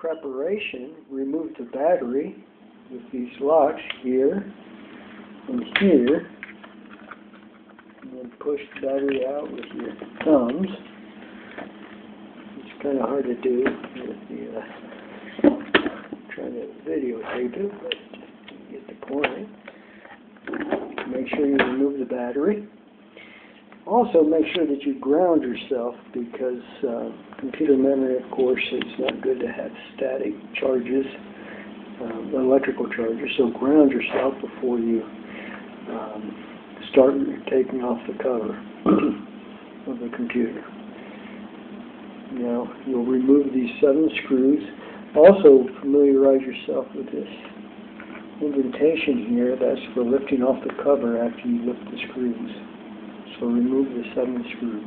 preparation, remove the battery with these locks here and here, and then push the battery out with your thumbs. It's kind of hard to do with the trying to videotape it, but you get the point. Make sure you remove the battery. Also, make sure that you ground yourself, because computer memory, of course, is not good to have static charges, electrical charges. So ground yourself before you start taking off the cover of the computer. Now, you'll remove these 7 screws. Also, familiarize yourself with this indentation here. That's for lifting off the cover after you lift the screws. So remove the 7 screws.